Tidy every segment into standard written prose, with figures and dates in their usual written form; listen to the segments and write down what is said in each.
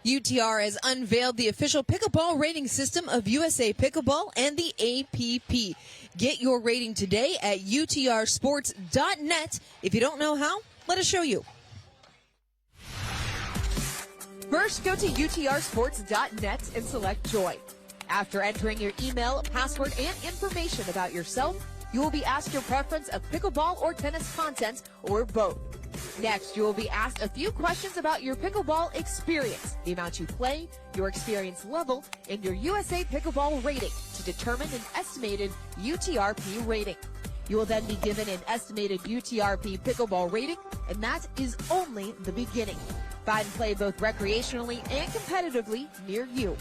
UTR has unveiled the official pickleball rating system of USA Pickleball and the APP. Get your rating today at utrsports.net. If you don't know how, let us show you. First, go to utrsports.net and select Join. After entering your email, password, and information about yourself, you will be asked your preference of pickleball or tennis content, or both. Next, you will be asked a few questions about your pickleball experience, the amount you play, your experience level, and your USA Pickleball rating to determine an estimated UTRP rating. You will then be given an estimated UTRP pickleball rating, and that is only the beginning. Find and play both recreationally and competitively near you.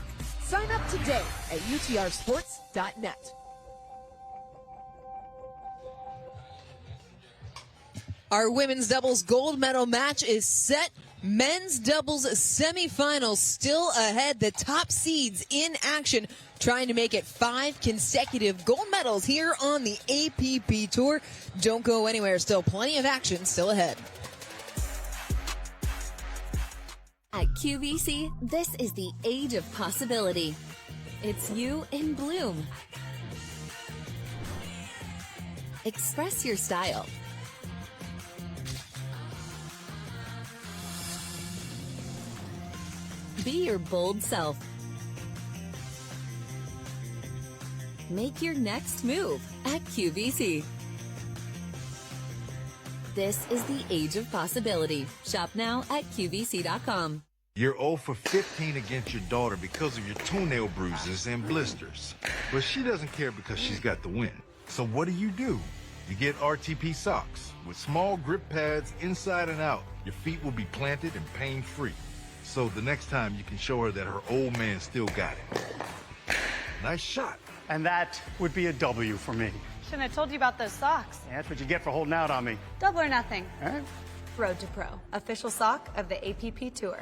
Sign up today at utrsports.net. Our women's doubles gold medal match is set. Men's doubles semifinals still ahead. The top seeds in action, trying to make it 5 consecutive gold medals here on the APP Tour. Don't go anywhere. Still plenty of action still ahead. At QVC, this is the age of possibility. It's you in bloom. Express your style. Be your bold self. Make your next move at QVC. This is the age of possibility. Shop now at QVC.com. You're 0 for 15 against your daughter because of your toenail bruises and blisters. But she doesn't care because she's got the win. So what do? You get RTP socks with small grip pads inside and out. Your feet will be planted and pain-free. So the next time you can show her that her old man still got it. Nice shot. And that would be a W for me. Shouldn't have told you about those socks. Yeah, that's what you get for holding out on me. Double or nothing. All right. Road to Pro, official sock of the APP Tour.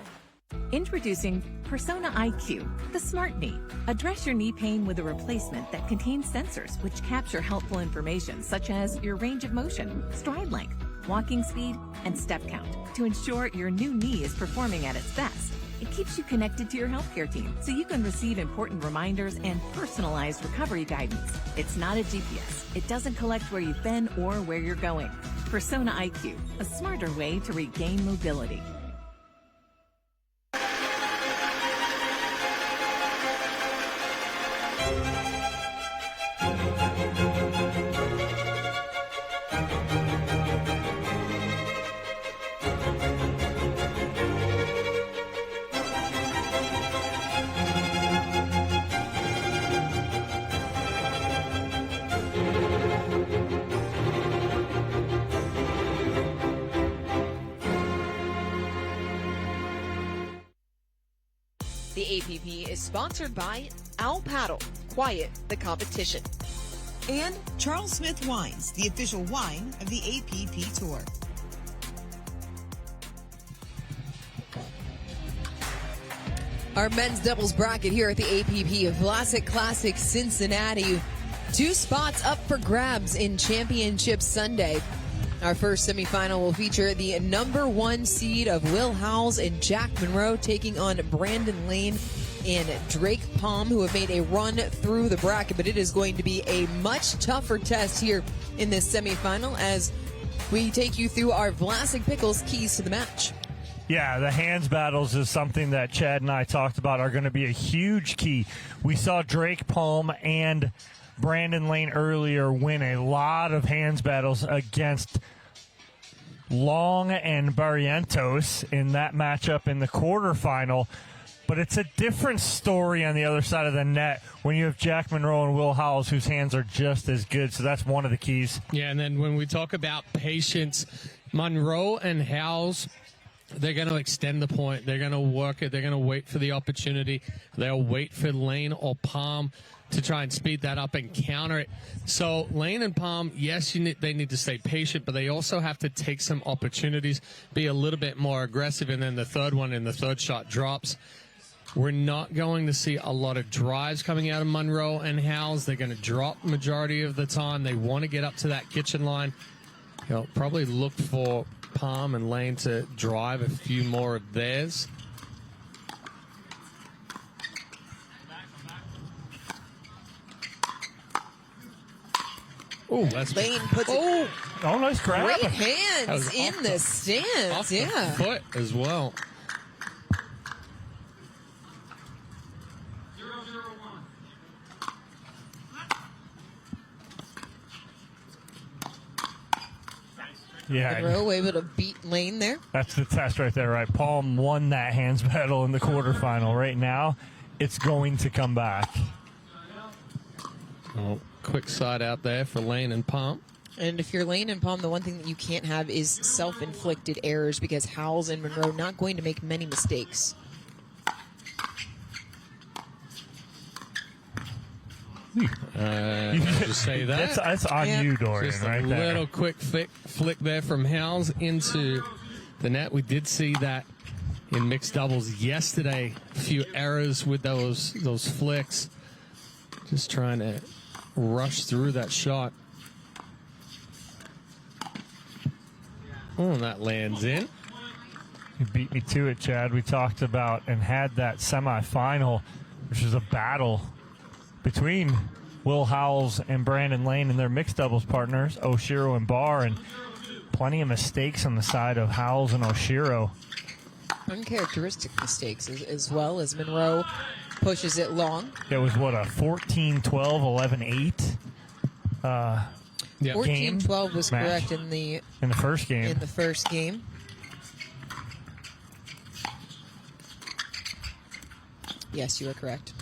Introducing Persona IQ, the smart knee. Address your knee pain with a replacement that contains sensors which capture helpful information such as your range of motion, stride length, walking speed, and step count to ensure your new knee is performing at its best. It keeps you connected to your healthcare team so you can receive important reminders and personalized recovery guidance. It's not a GPS. It doesn't collect where you've been or where you're going. Persona IQ, a smarter way to regain mobility. The APP is sponsored by Owl Paddle, quiet the competition. And Charles Smith Wines, the official wine of the APP Tour. Our men's doubles bracket here at the APP Vlasic Classic Cincinnati. 2 spots up for grabs in Championship Sunday. Our first semifinal will feature the number 1 seed of Will Howells and Jack Munro taking on Brandon Lane and Drake Palm, who have made a run through the bracket. But it is going to be a much tougher test here in this semifinal as we take you through our Vlasic Pickles keys to the match. Yeah, the hands battles is something that Chad and I talked about are going to be a huge key. We saw Drake Palm and Brandon Lane earlier win a lot of hands battles against Long and Barrientos in that matchup in the quarterfinal. But it's a different story on the other side of the net when you have Jack Munro and Will Howells, whose hands are just as good. So that's one of the keys. Yeah, and then when we talk about patience, Munro and Howells, they're going to extend the point. They're going to work it. They're going to wait for the opportunity. They'll wait for Lane or Palm to try and speed that up and counter it. So Lane and Palm, yes, they need to stay patient, but they also have to take some opportunities, be a little bit more aggressive, and then the third one and the third shot drops. We're not going to see a lot of drives coming out of Munro and Howells. They're going to drop majority of the time. They want to get up to that kitchen line. They'll probably look for Palm and Lane to drive a few more of theirs. Oh, that's Lane puts it. Oh, nice grab. Great That hands was in the stands. off Yeah. the foot as well. Yeah, Munro able to beat Lane there. that's the test right there, right? Palm won that hands battle in the quarterfinal. Right now, it's going to come back. Oh, quick side out there for Lane and Palm. And if you're Lane and Palm, the one thing that you can't have is self-inflicted errors because Howells and Munro not going to make many mistakes. Just say that. That's on you, Dorian, Just right a there. little quick flick there from Howells into the net. We did see that in mixed doubles yesterday. A few errors with those flicks. Just trying to rush through that shot. Oh, and that lands in. You beat me to it, Chad. We talked about and had that semifinal, which was a battle between Will Howells and Brandon Lane and their mixed doubles partners, Oshiro and Barr, and plenty of mistakes on the side of Howells and Oshiro. Uncharacteristic mistakes as well as Munro pushes it long. It was, what, a 14-12, 11-8 Yeah. 14-12 was match correct in the first game. in the first game. Yes, you are correct.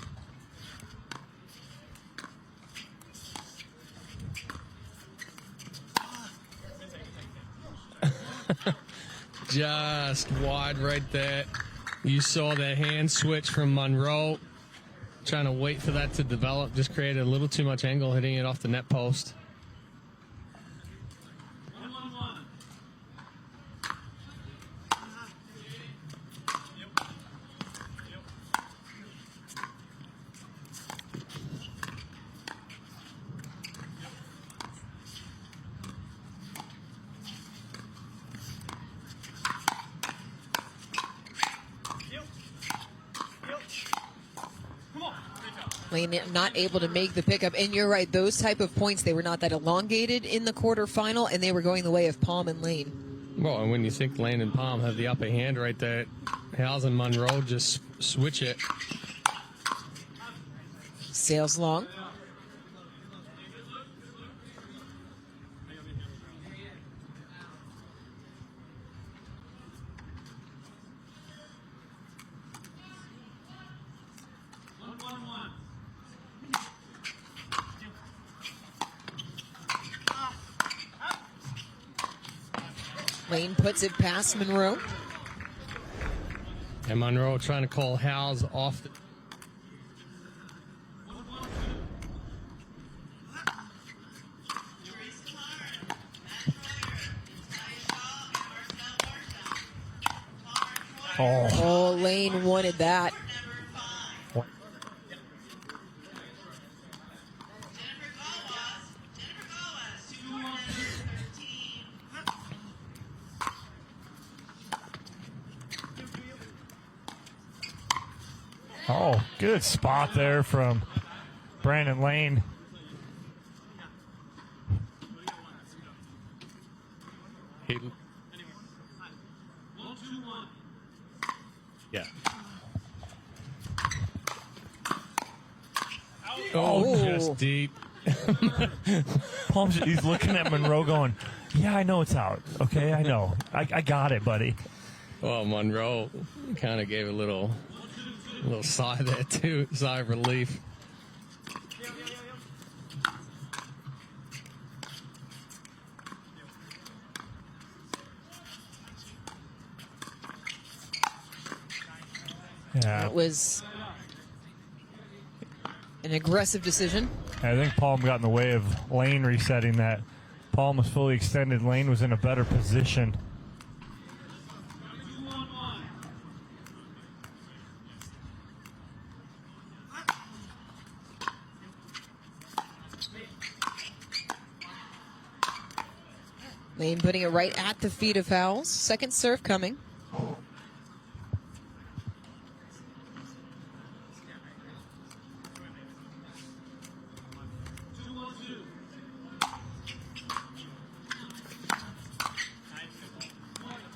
Just wide right there. You saw the hand switch from Munro. Trying to wait for that to develop. Just created a little too much angle hitting it off the net post. Lane not able to make the pickup. And you're right, those type of points, they were not that elongated in the quarterfinal, and they were going the way of Palm and Lane. Well, and when you think Lane and Palm have the upper hand right there, Howells and Munro just switch it. Sails long. Lane puts it past Munro. And Munro trying to call Howells off. Oh, Lane wanted that. Oh, good spot there from Brandon Lane. Yeah. Oh, just deep. Palm's, he's looking at Munro going, yeah, I know it's out. Okay, I know. I got it, buddy. Well, Munro kind of gave a little sigh there, too. Sigh of relief. Yeah, That was an aggressive decision. I think Palm got in the way of Lane resetting that. Palm was fully extended. Lane was in a better position. Lane putting it right at the feet of Howells. Second serve coming.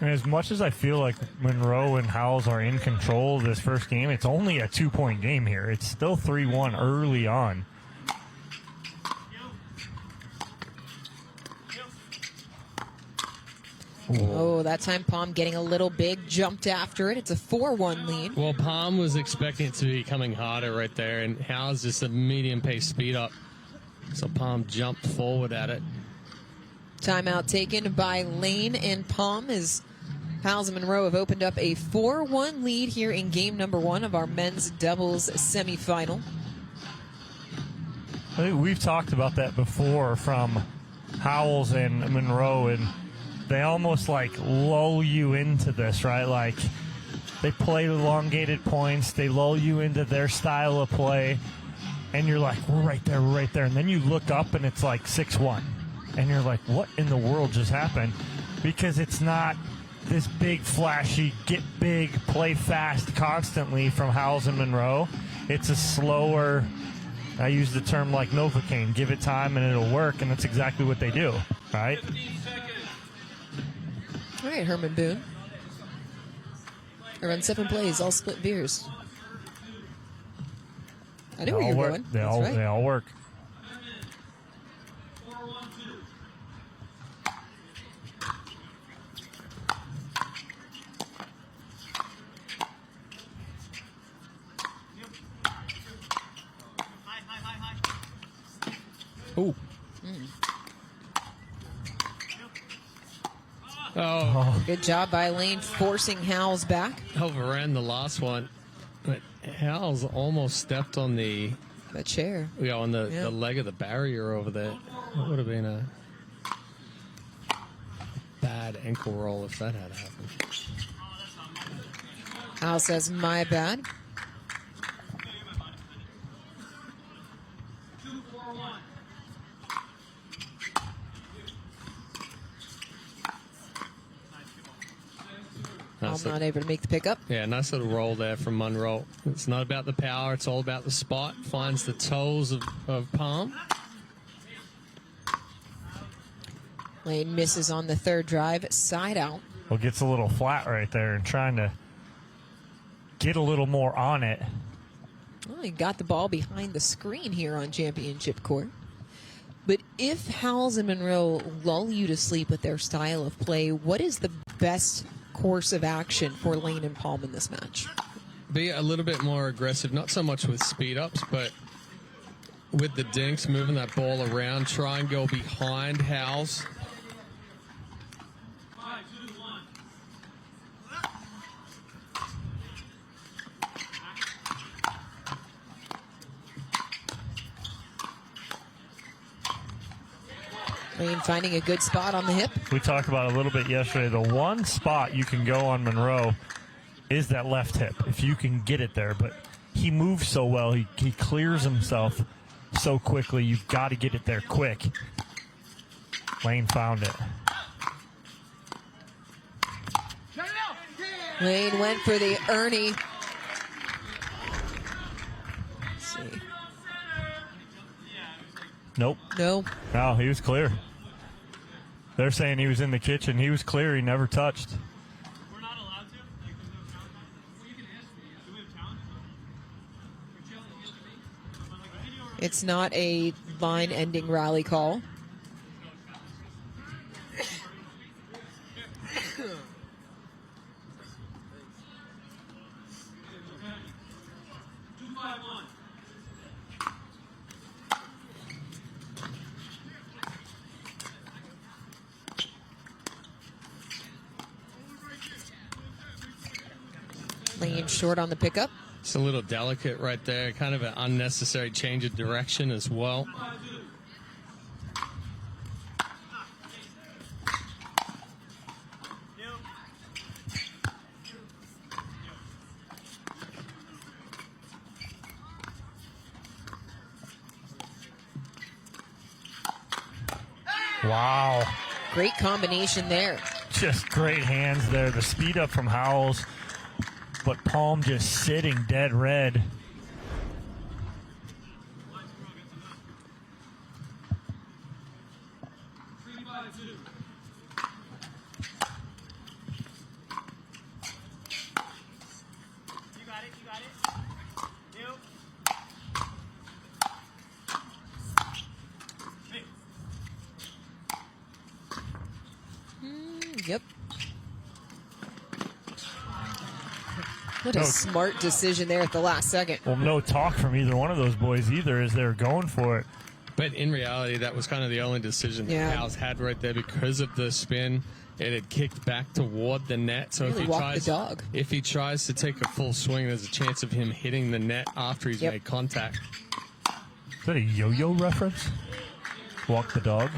And as much as I feel like Munro and Howells are in control of this first game, it's only a 2-point game here. It's still 3-1 early on. Oh, that time Palm getting a little big, jumped after it. It's a 4-1 lead. Well, Palm was expecting it to be coming harder right there, and Howells just a medium-pace speed up. So Palm jumped forward at it. Timeout taken by Lane and Palm as Howells and Munro have opened up a 4-1 lead here in game number 1 of our men's doubles semifinal. I think we've talked about that before from Howells and Munro, and they almost like lull you into this, right? Like they play elongated points, they lull you into their style of play, and you're like, we're right there, we're right there. And then you look up and it's like 6-1. And you're like, what in the world just happened? Because it's not this big, flashy, get big, play fast constantly from Howells and Munro. It's a slower, I use the term like Novocaine, give it time and it'll work, and that's exactly what they do, right? All right, Herman Boone. Around 7 plays, all split veers. I knew where you were going. They all work. Ooh. Oh. Good job by Lane forcing Howells back. Overran the last one. But Howells almost stepped on the chair. Yeah, on the leg of the barrier over there. That would have been a bad ankle roll if that had happened. Howells says, my bad. I'm not able to make the pickup. Yeah, nice little roll there from Munro. It's not about the power, it's all about the spot. Finds the toes of Palm. Lane misses on the third drive, side out. Well, gets a little flat right there and trying to get a little more on it. Well, he got the ball behind the screen here on championship court. But if Howells and Munro lull you to sleep with their style of play, what is the best course of action for Lane and Palm in this match? Be a little bit more aggressive, not so much with speed ups, but with the dinks, moving that ball around, try and go behind Howells. Lane finding a good spot on the hip. We talked about it a little bit yesterday. The one spot you can go on Munro is that left hip, if you can get it there. But he moves so well. He clears himself so quickly. You've got to get it there quick. Lane found it. Lane went for the Ernie. Let's see. Nope. No. No, he was clear. They're saying he was in the kitchen. He was clear. He never touched. We're not allowed to? Like, there's no challenge? Well, you can ask me. Do we have challenges? You're challenging against me? It's not a line-ending rally call. Lane short on the pickup. It's a little delicate right there. Kind of an unnecessary change of direction as well. Wow. Great combination there. Just great hands there. The speed up from Howells, but Palm just sitting dead red. What a smart decision there at the last second. Well, no talk from either one of those boys either as they're going for it. But in reality, that was kind of the only decision that Howells had right there because of the spin. It had kicked back toward the net. So if he tries to take a full swing, there's a chance of him hitting the net after he's made contact. Is that a yo-yo reference? Walk the dog?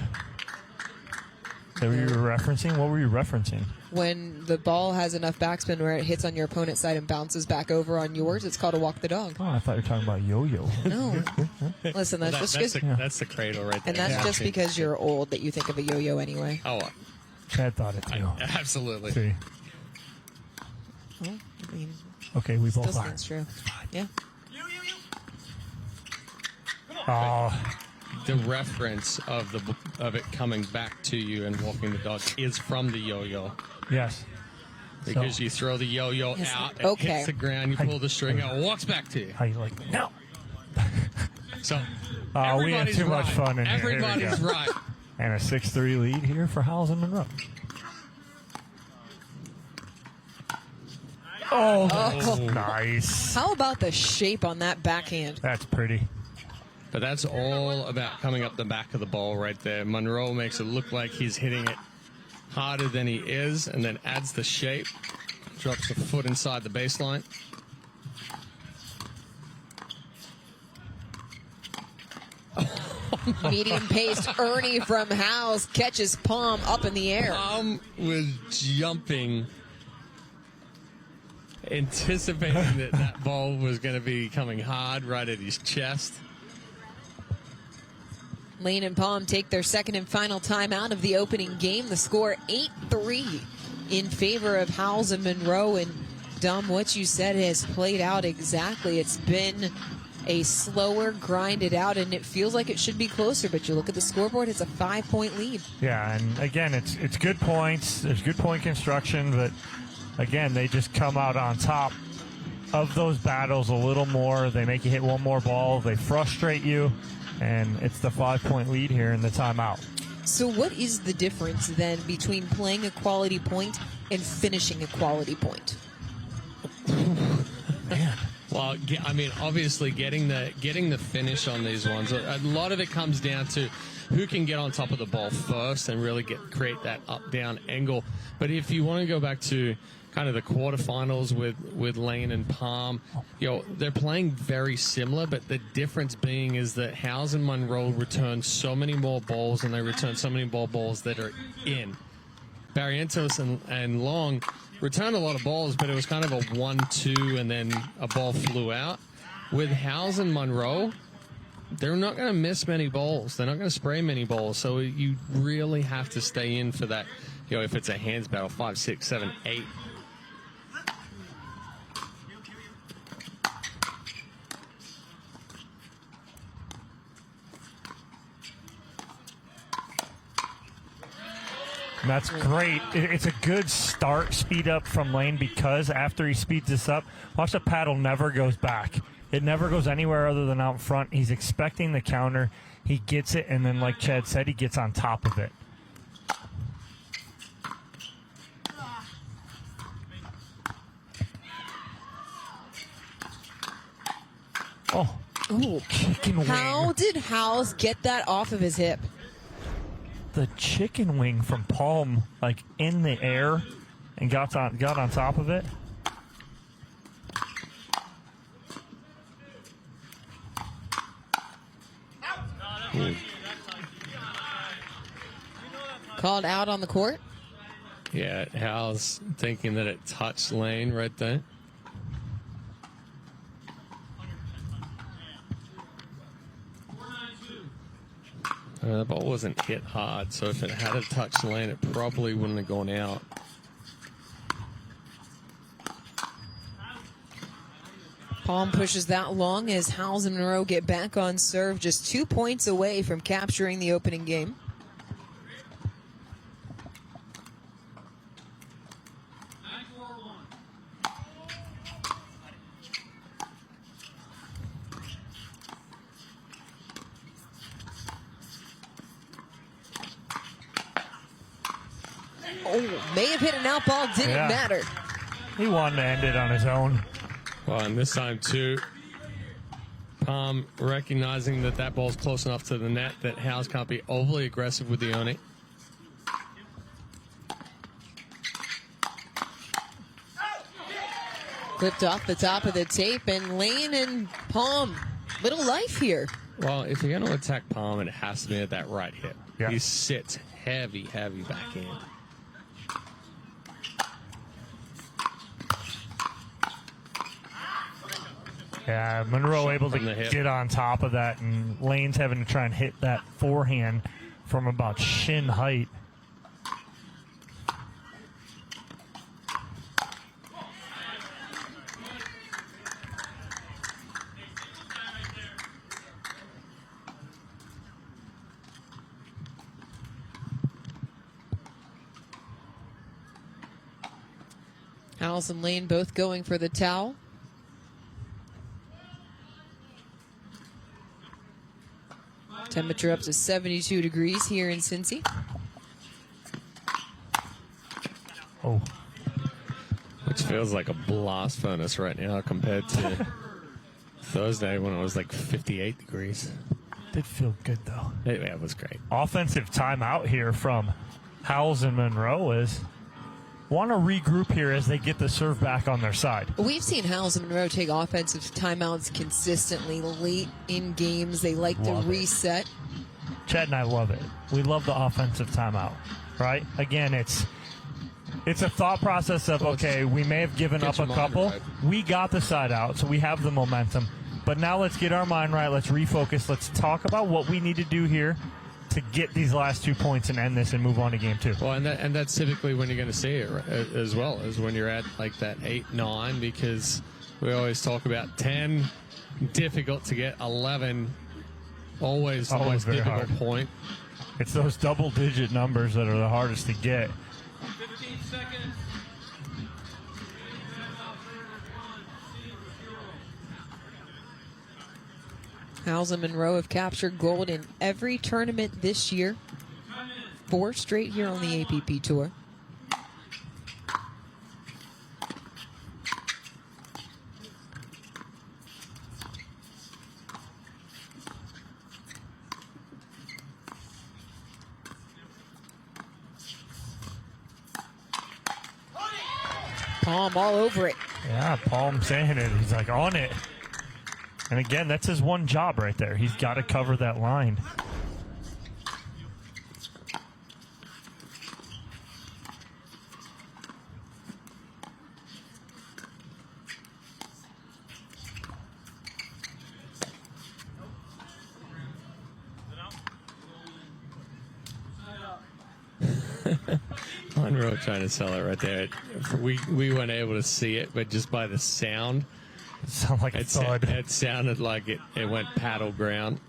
Is that what you were referencing? What were you referencing? When the ball has enough backspin where it hits on your opponent's side and bounces back over on yours, it's called a walk the dog. Oh, I thought you were talking about yo-yo. No. Listen, that's the cradle right there. And that's just because you're old that you think of a yo-yo anyway. Oh, Chad thought it too. Absolutely. See. Well, I mean, okay, we both are. That's true. Yeah. Oh. The reference of it coming back to you and walking the dog is from the yo-yo. Yes. Because you throw the yo-yo out, it hits the ground, you pull the string out, walks back to you. How you like it? No. So, we had too much fun in here. Everybody's right. And a 6-3 lead here for Howells and Munro. Oh, nice. How about the shape on that backhand? That's pretty. But that's all about coming up the back of the ball right there. Munro makes it look like he's hitting it harder than he is, and then adds the shape, drops the foot inside the baseline. Medium-paced Ernie from Howells catches palm up in the air. Palm was jumping, anticipating that ball was going to be coming hard right at his chest. Lane and Palm take their second and final time out of the opening game. The score 8-3 in favor of Howells and Munro. And Dom, what you said has played out exactly. It's been a slower, grinded out, and it feels like it should be closer. But you look at the scoreboard, it's a 5-point lead. Yeah, and again, it's good points. There's good point construction, but again, they just come out on top of those battles a little more. They make you hit one more ball. They frustrate you. And it's the 5-point lead here in the timeout. So what is the difference then between playing a quality point and finishing a quality point? Man. Well, I mean, obviously getting the finish on these ones, a lot of it comes down to who can get on top of the ball first and really create that up-down angle. But if you want to go back to kind of the quarterfinals with Lane and Palm, they're playing very similar, but the difference being is that Howells and Munro return so many more balls, and they return so many more balls that are in. Barrientos and Long returned a lot of balls, but it was kind of a 1-2, and then a ball flew out. With Howells and Munro, they're not going to miss many balls. They're not going to spray many balls, so you really have to stay in for that. If it's a hands battle, 5, 6, 7, 8. That's great. It's a good start, speed up from Lane, because after he speeds this up, watch the paddle never goes back. It never goes anywhere other than out front. He's expecting the counter. He gets it, and then like Chad said, he gets on top of it. Oh, ooh. Chicken wing. How did Howells get that off of his hip? The chicken wing from Palm, like in the air, and got on top of it. Called out on the court? Yeah, Howells thinking that it touched Lane right there. The ball wasn't hit hard, so if it had touched Lane, it probably wouldn't have gone out. Palm pushes that long as Howells and Munro get back on serve, just 2 points away from capturing the opening game. Oh, may have hit an out ball, didn't matter. He wanted to end it on his own. Well, and this time, too, Palm recognizing that that ball's close enough to the net that Howells can't be overly aggressive with the Oni. Clipped off the top of the tape, and Lane and Palm, little life here. Well, if you're going to attack Palm, it has to be at that right hip. Yeah. He sits heavy backhand. Yeah, Munro able to From the hip. get on top of that, and Lane's having to try and hit that forehand from about shin height. Howells and Lane both going for the towel. Temperature up to 72 degrees here in Cincy. Oh. Which feels like a blast furnace right now compared to Thursday when it was like 58 degrees. Did feel good, though. It was great. Offensive timeout here from Howells and Munro is want to regroup here as they get the serve back on their side. We've seen Howells and Munro take offensive timeouts consistently late in games. They like to reset. Chad and I love it. We love the offensive timeout, right? Again, it's a thought process of, okay, we may have given up a couple. Right. We got the side out, so we have the momentum. But now let's get our mind right. Let's refocus. Let's talk about what we need to do here to get these last 2 points and end this and move on to game 2. Well, and that's typically when you're going to see it as well, is when you're at like that 8-9, because we always talk about 10, difficult to get, 11, always the most very difficult hard. point. It's those double-digit numbers that are the hardest to get. 15 seconds. Howells and Munro have captured gold in every tournament this year. 4 straight here on the APP Tour. Palm all over it. Yeah, Palm saying it. He's like on it. And again, that's his one job right there. He's got to cover that line. Munro trying to sell it right there. We weren't able to see it, but just by the sound, Sound like a thud. it sounded like it went paddle ground.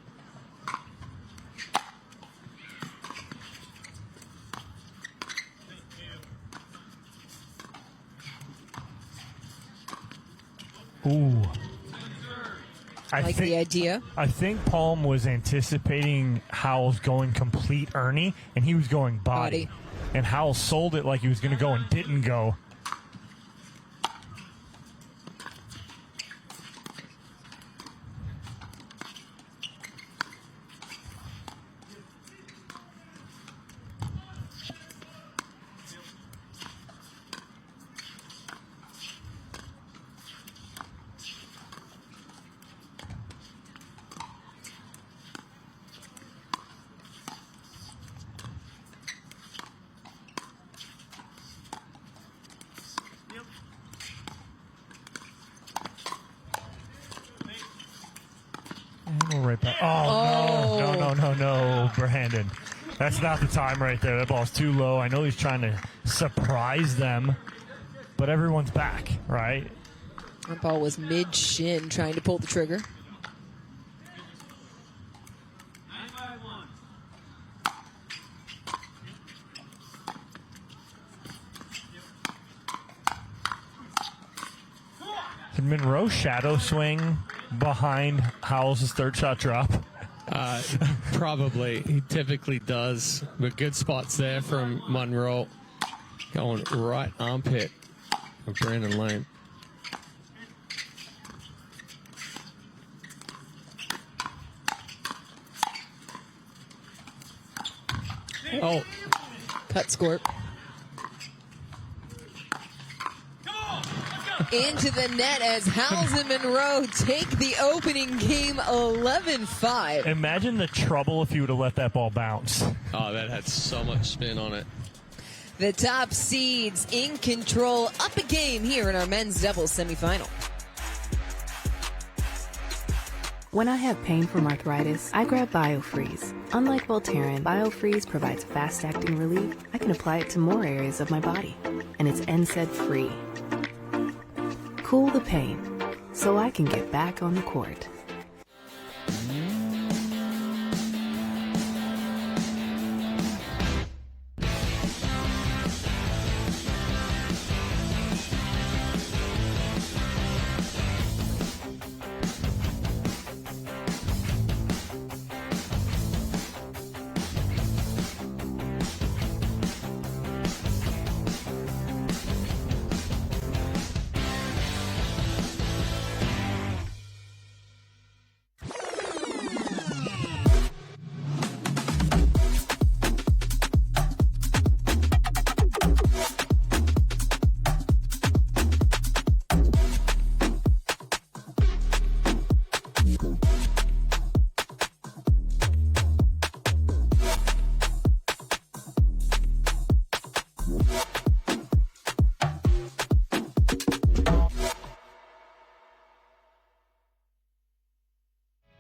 Ooh. I like the idea. I think Palm was anticipating Howells going complete Ernie, and he was going body. And Howells sold it like he was going to go and didn't go. Right back. Oh, no, Brandon. That's not the time right there. That ball's too low. I know he's trying to surprise them, but everyone's back, right? That ball was mid-shin trying to pull the trigger. Did Munro shadow swing behind Howells' third shot drop? Probably. He typically does. But good spots there from Munro. Going right armpit of Brandon Lane. Oh, Cut squirt. Into the net as Howells and Munro take the opening game 11-5. Imagine the trouble if you would have let that ball bounce. oh, that had so much spin on it. The top seeds in control, up a game here in our men's doubles semifinal. When I have pain from arthritis, I grab BioFreeze. Unlike Voltaren, BioFreeze provides fast-acting relief. I can apply it to more areas of my body, and it's NSAID-free. Cool the pain, so I can get back on the court.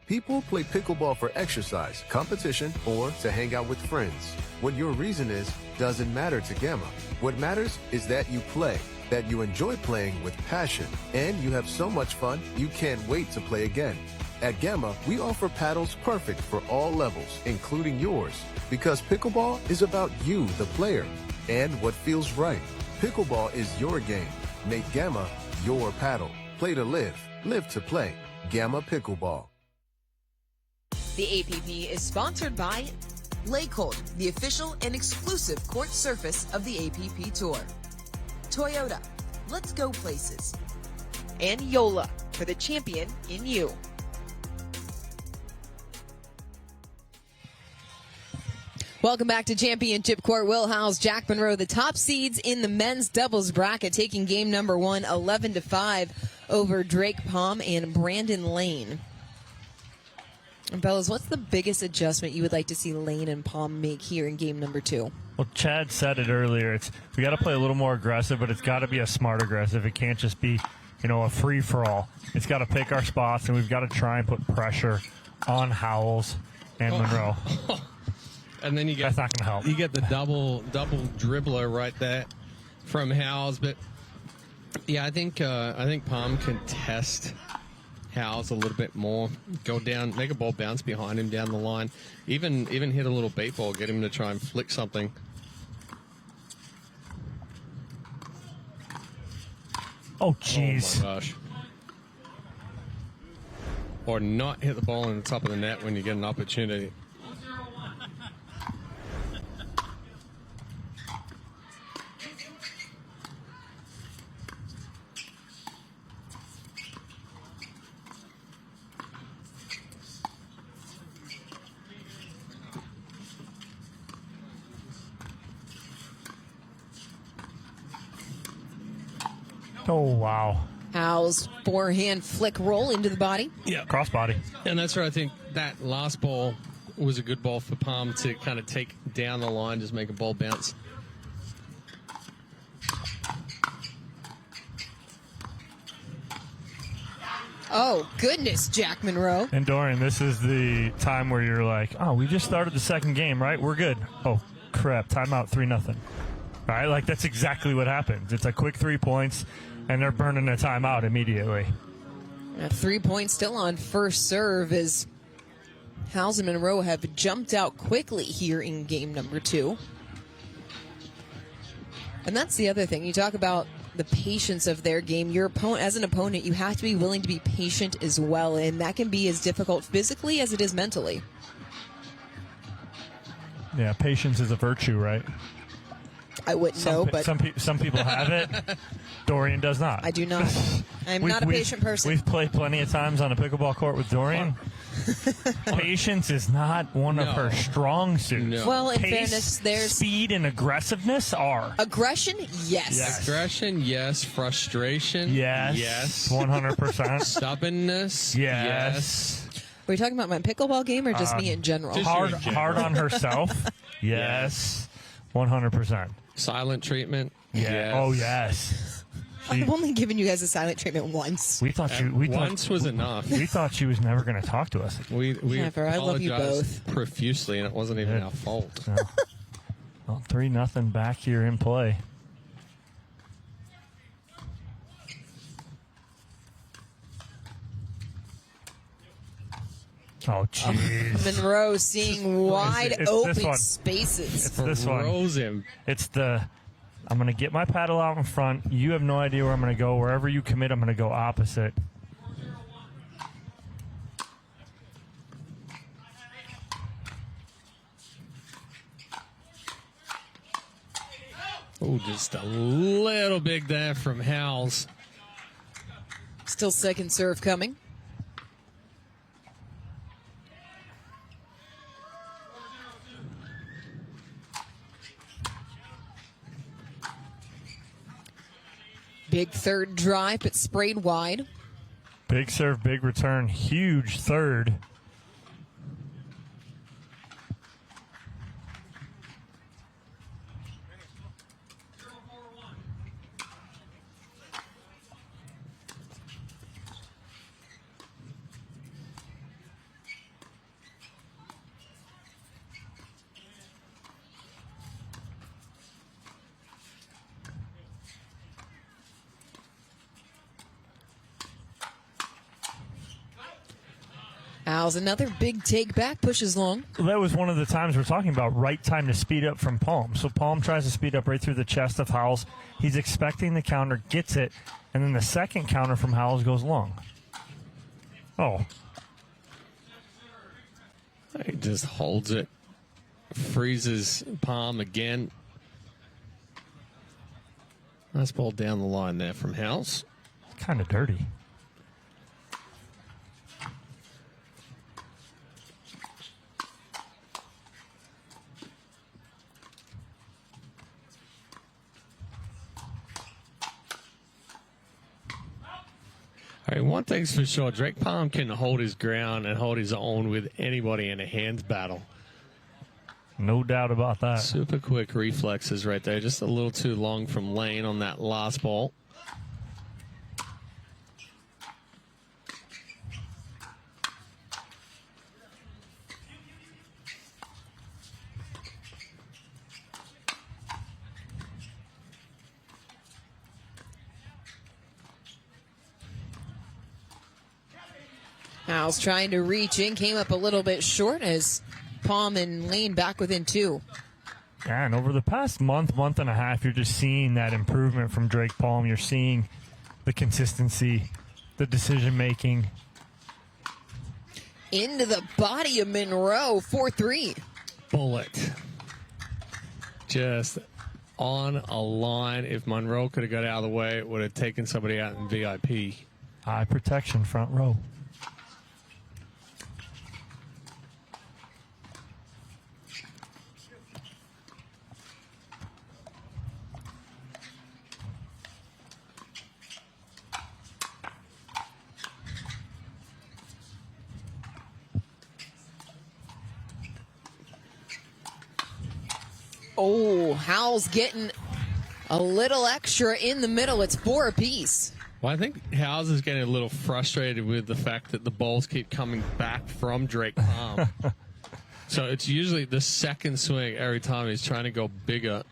People play pickleball for exercise, competition, or to hang out with friends. What your reason is doesn't matter to Gamma. What matters is that you play, that you enjoy playing with passion, and you have so much fun you can't wait to play again. At Gamma, we offer paddles perfect for all levels, including yours, because pickleball is about you, the player, and what feels right. Pickleball is your game. Make Gamma your paddle. Play to live, live to play. Gamma Pickleball. The APP is sponsored by Laycold, the official and exclusive court surface of the APP Tour. Toyota, let's go places. And Yola, for the champion in you. Welcome back to Championship Court. Will Howells, Jack Munro, the top seeds in the men's doubles bracket, taking game number 1, 11-5 over Drake Palm and Brandon Lane. And fellas, what's the biggest adjustment you would like to see Lane and Palm make here in game number 2? Well, Chad said it earlier. We got to play a little more aggressive, but it's got to be a smart aggressive. It can't just be, a free-for-all. It's got to pick our spots, and we've got to try and put pressure on Howells and Munro. And then that's not going to help. You get the double dribbler right there from Howells, but yeah, I think Palm can test Howells a little bit more, go down, make a ball bounce behind him down the line, even hit a little beat ball, get him to try and flick something. Oh, jeez. Oh, my gosh. Or not hit the ball in the top of the net when you get an opportunity. Oh, wow. Howells, forehand flick roll into the body. Yeah. Crossbody. And that's where I think that last ball was a good ball for Palm to kind of take down the line, just make a ball bounce. Oh, goodness, Jack Munro. And Dorian, this is the time where you're like, oh, we just started the second game, right? We're good. Oh, crap. Timeout 3-0. Right? Like, that's exactly what happens. It's a quick 3 points, and they're burning a timeout immediately. 3 points still on first serve as Howells and Munro have jumped out quickly here in game number 2. And that's the other thing. You talk about the patience of their game. Your opponent, as an opponent, you have to be willing to be patient as well, and that can be as difficult physically as it is mentally. Yeah, patience is a virtue, right? I wouldn't know, but some people have it. Dorian does not. I do not. I'm not a patient person. We've played plenty of times on a pickleball court with Dorian. Patience is not one of her strong suits. No. Well, in Pace, fairness, there's speed and aggressiveness are. aggression. Yes. Aggression, yes. Frustration, Yes. 100%. Stubbornness, Yes. Were you talking about my pickleball game or just me in general? just- Hard on herself. Yes. 100%. Silent treatment, Yeah. Oh, yes. I've only given you guys a silent treatment once. We thought you. Once was enough. We thought she was never going to talk to us. We Never. I love you apologized profusely, and it wasn't even our fault. So, well, 3-0 back here in play. Oh, jeez. Munro seeing wide It's this open one. spaces. It's this one. Throws him. It's the, I'm going to get my paddle out in front. You have no idea where I'm going to go. Wherever you commit, I'm going to go opposite. Oh, just a little big there from Howells. Still second serve coming. Big third drive, but sprayed wide. Big serve, big return. Huge third. Howells, another big take back, pushes long. That was one of the times we're talking about right time to speed up from Palm. So Palm tries to speed up right through the chest of Howells. He's expecting the counter, gets it, and then the second counter from Howells goes long. Oh. He just holds it, freezes Palm again. Nice ball down the line there from Howells. Kind of dirty. All right, one thing's for sure, Drake Palm can hold his ground and hold his own with anybody in a hands battle. No doubt about that. Super quick reflexes right there. Just a little too long from Lane on that last ball. Howells trying to reach in, came up a little bit short as Palm and Lane back within two. Yeah, and over the past month and a half, you're just seeing that improvement from Drake Palm. You're seeing the consistency, the decision-making. Into the body of Munro, 4-3. Bullet. Just on a line. If Munro could have got out of the way, it would have taken somebody out in VIP. Eye protection, front row. Oh, Howells getting a little extra in the middle. It's 4 apiece. Well, I think Howells is getting a little frustrated with the fact that the balls keep coming back from Drake Palm. So it's usually the second swing every time he's trying to go bigger.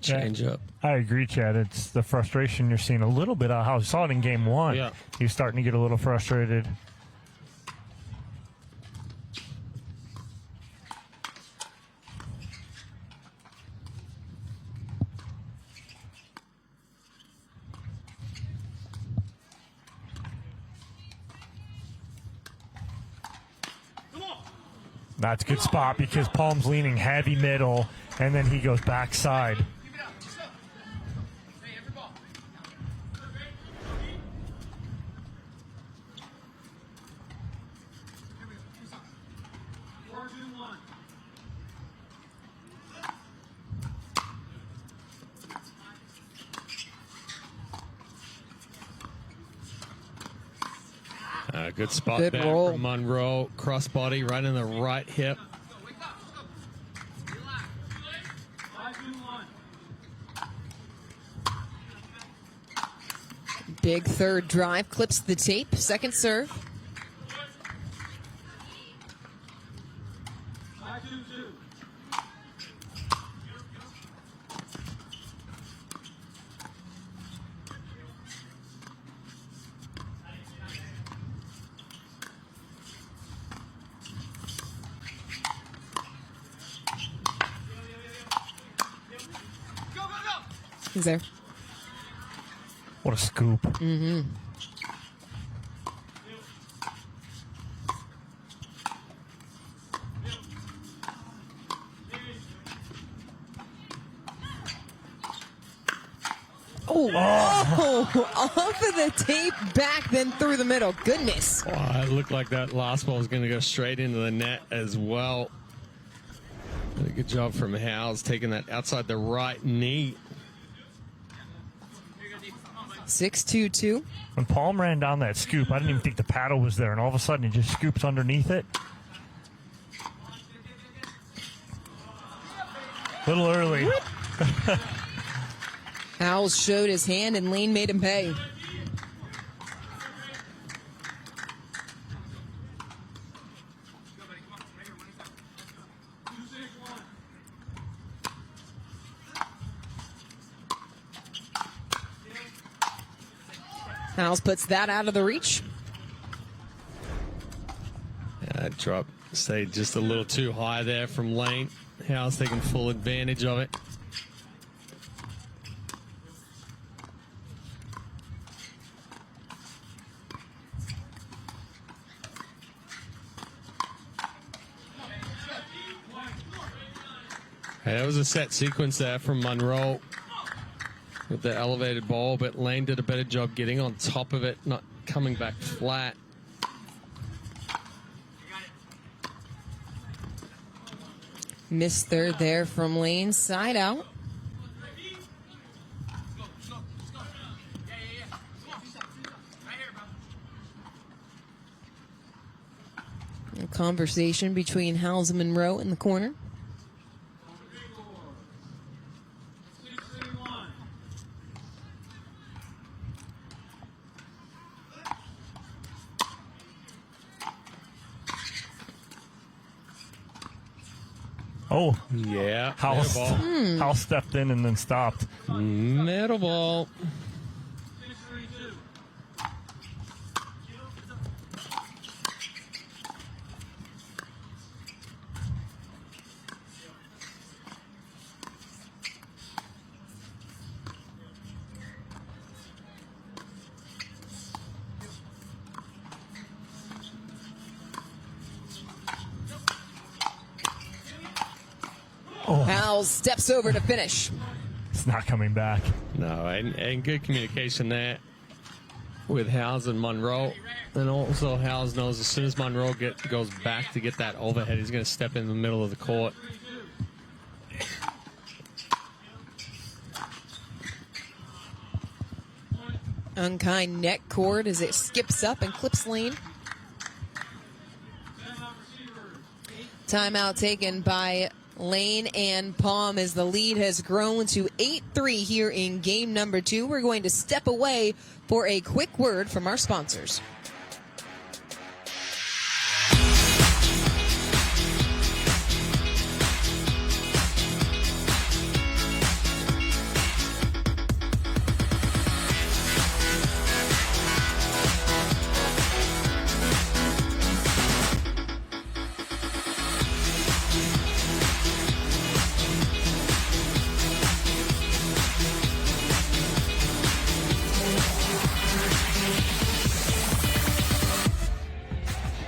Change up. I agree, Chad. It's the frustration you're seeing a little bit of how I saw it in game one. Yeah. He was starting to get a little frustrated. That's a good spot because Palm's leaning heavy middle, and then he goes backside. Good spot Good there roll from Munro. Crossbody right in the right hip. Big third drive, clips the tape, second serve. He's there. What a scoop. Mm-hmm. Oh, off of the tape, back, then through the middle. Goodness. Oh, it looked like that last ball was going to go straight into the net as well. Did a good job from Howells taking that outside the right knee. 6-2-2. When Palm ran down that scoop, I didn't even think the paddle was there, and all of a sudden he just scoops underneath it. A little early. Howells showed his hand, and Lane made him pay. Howells puts that out of the reach. That drop stayed just a little too high there from Lane. Howells taking full advantage of it. Hey, that was a set sequence there from Munro with the elevated ball, but Lane did a better job getting on top of it, not coming back flat. Missed third there from Lane, side out. A conversation between Howells and Munro in the corner. Oh, yeah. Howells stepped in and then stopped. Middle ball. Howells steps over to finish. It's not coming back. No, and good communication there with Howells and Munro. And also Howells knows as soon as Munro goes back to get that overhead, he's going to step in the middle of the court. Unkind neck cord as it skips up and clips Lane. Timeout taken by Lane and Palm as the lead has grown to 8-3 here in game number 2. We're going to step away for a quick word from our sponsors.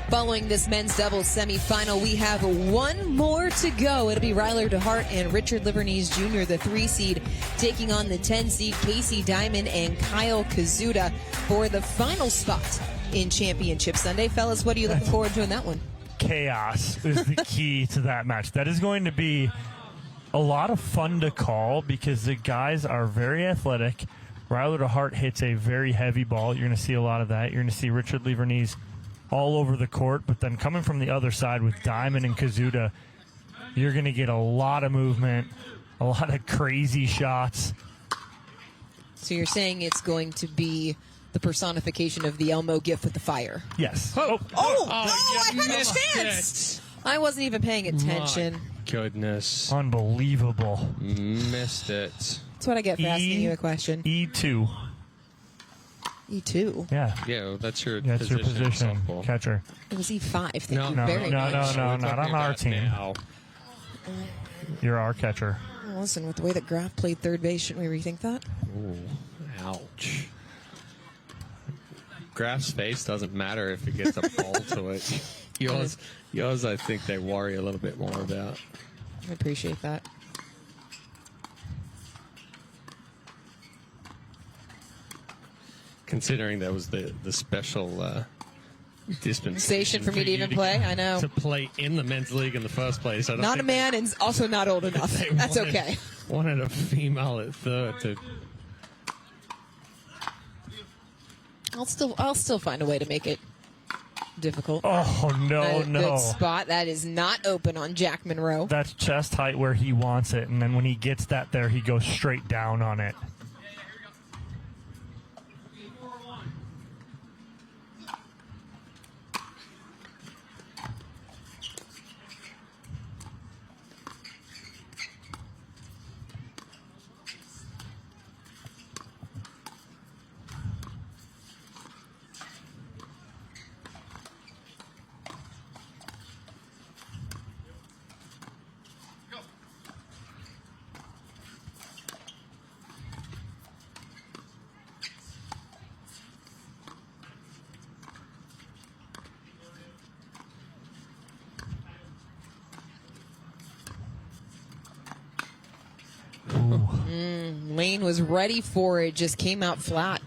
Following this men's doubles semifinal, we have one more to go. It'll be Ryler DeHart and Richard Livernese Jr., the 3-seed, taking on the 10-seed Casey Diamond and Kyle Kazuda for the final spot in Championship Sunday. Fellas, what are you looking forward to in that one? Chaos is the key to that match. That is going to be a lot of fun to call because the guys are very athletic. Ryler DeHart hits a very heavy ball. You're going to see a lot of that. You're going to see Richard Livernese all over the court, but then coming from the other side with Diamond and Kazuda, you're going to get a lot of movement, a lot of crazy shots. So you're saying it's going to be the personification of the Elmo gif with the fire? Yes. I had a chance. I wasn't even paying attention. My goodness. Unbelievable. Missed it. That's what I get for asking you a question. E2. E2? Yeah. Yeah, well, that's your That's your position, catcher. It was E5. Thank No, you no, very no, much. no, not on our team. Now. You're our catcher. Well, listen, with the way that Graf played third base, shouldn't we rethink that? Ooh, ouch. Graf's face doesn't matter if it gets a ball to it. Yours, I think they worry a little bit more about. I appreciate that. Considering that was the special dispensation for me to even play, I know. To play in the men's league in the first place. Not a man and also not old enough. That's okay. Wanted a female at third to... I'll still find a way to make it difficult. Oh, no. Good spot. That is not open on Jack Munro. That's chest height where he wants it, and then when he gets that there, he goes straight down on it. Lane was ready for it, just came out flat.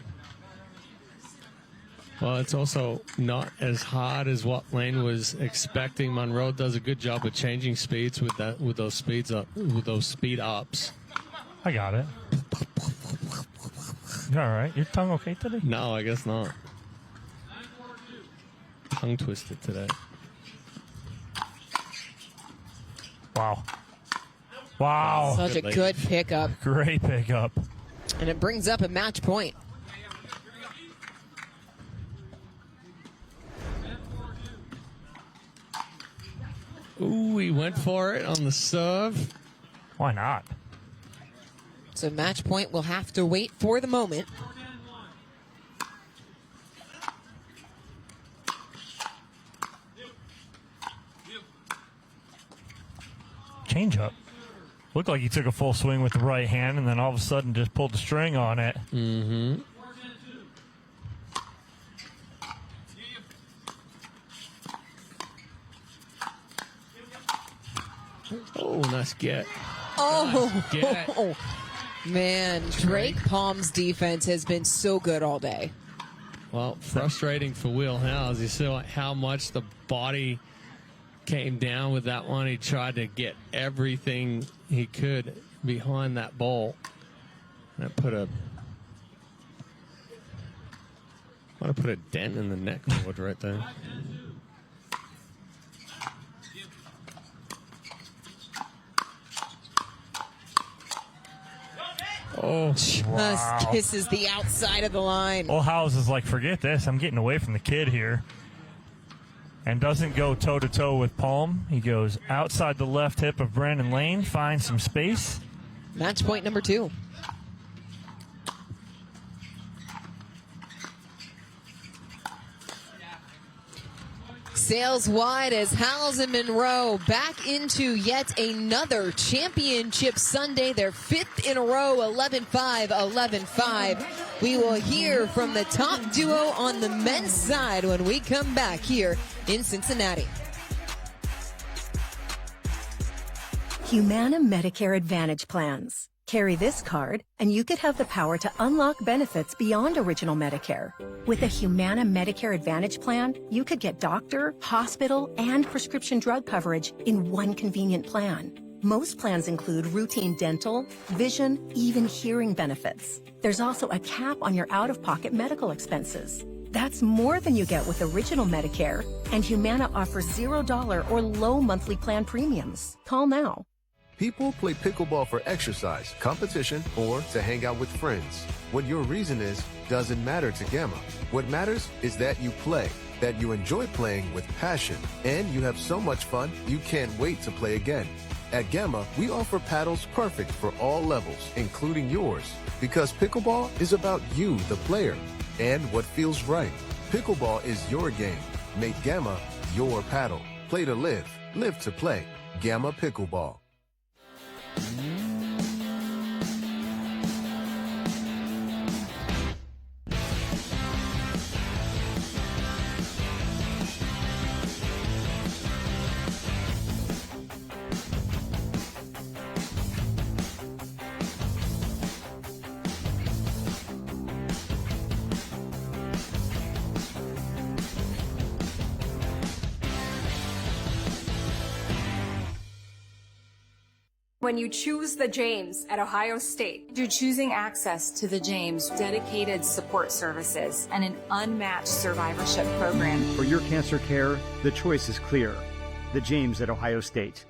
Well, it's also not as hard as what Lane was expecting. Munro does a good job of changing speeds with those speed ups. I got it. You all right? Your tongue okay today? No, I guess not. Tongue twisted today. Wow. Wow. Such a good pickup. Great pickup. And it brings up a match point. Ooh, he went for it on the serve. Why not? So match point will have to wait for the moment. Change up. Looked like he took a full swing with the right hand and then all of a sudden just pulled the string on it. Mm-hmm. Oh, nice get. Oh, nice get. Man, Drake Palm's defense has been so good all day. Well, frustrating for Will Howells. You saw how much the body came down with that one. He tried to get everything he could behind that ball. That put a dent in the neck cord right there. Oh, just kisses the outside of the line. Well, Howells is like, forget this. I'm getting away from the kid here. And doesn't go toe-to-toe with Palm. He goes outside the left hip of Brandon Lane, finds some space. Match point number 2. Sails wide as Howells and Munro back into yet another championship Sunday, their 5th in a row, 11-5, 11-5. We will hear from the top duo on the men's side when we come back here in Cincinnati. Humana Medicare Advantage plans. Carry this card, and you could have the power to unlock benefits beyond original Medicare. With a Humana Medicare Advantage plan, you could get doctor, hospital, and prescription drug coverage in one convenient plan. Most plans include routine dental, vision, even hearing benefits. There's also a cap on your out-of-pocket medical expenses. That's more than you get with original Medicare, and Humana offers $0 or low monthly plan premiums. Call now. People play pickleball for exercise, competition, or to hang out with friends. What your reason is doesn't matter to Gamma. What matters is that you play, that you enjoy playing with passion, and you have so much fun you can't wait to play again. At Gamma, we offer paddles perfect for all levels, including yours, because pickleball is about you, the player, and what feels right. Pickleball is your game. Make Gamma your paddle. Play to live, live to play. Gamma Pickleball. When you choose the James at Ohio State, you're choosing access to the James, dedicated support services, and an unmatched survivorship program. For your cancer care, the choice is clear. The James at Ohio State.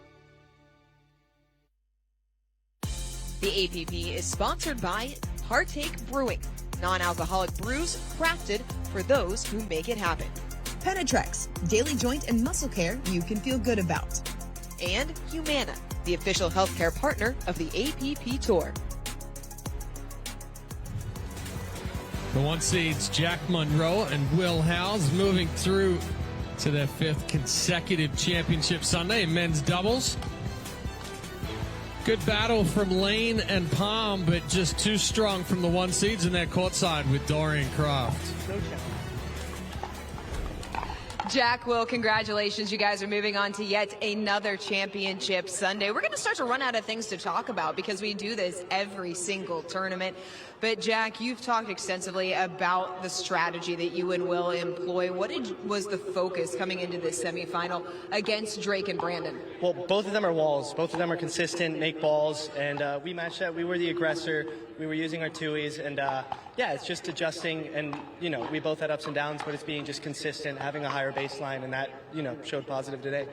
The APP is sponsored by Partake Brewing, non-alcoholic brews crafted for those who make it happen. Penetrex, daily joint and muscle care you can feel good about. And Humana, the official healthcare partner of the APP Tour. The one seeds Jack Munro and Will Howells moving through to their 5th consecutive championship Sunday in men's doubles. Good battle from Lane and Palm, but just too strong from the one seeds in their courtside with Dorian Croft. Jack, Will, congratulations. You guys are moving on to yet another championship Sunday. We're going to start to run out of things to talk about because we do this every single tournament. But Jack, you've talked extensively about the strategy that you and Will employ. What was the focus coming into this semifinal against Drake and Brandon? Well, both of them are walls. Both of them are consistent, make balls, and we matched that. We were the aggressor. We were using our two-ways, and yeah, it's just adjusting. And, you know, we both had ups and downs, but it's being just consistent, having a higher baseline, and that, you know, showed positive today.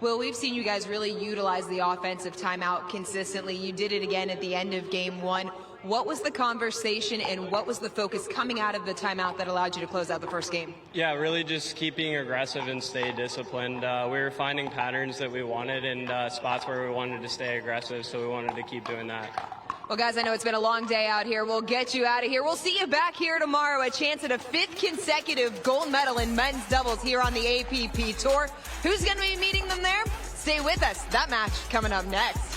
Well, we've seen you guys really utilize the offensive timeout consistently. You did it again at the end of game one. What was the conversation and what was the focus coming out of the timeout that allowed you to close out the first game? Yeah, really just keeping aggressive and stay disciplined. We were finding patterns that we wanted and spots where we wanted to stay aggressive, so we wanted to keep doing that. Well, guys, I know it's been a long day out here. We'll get you out of here. We'll see you back here tomorrow. A chance at a 5th consecutive gold medal in men's doubles here on the APP Tour. Who's going to be meeting them there? Stay with us. That match coming up next.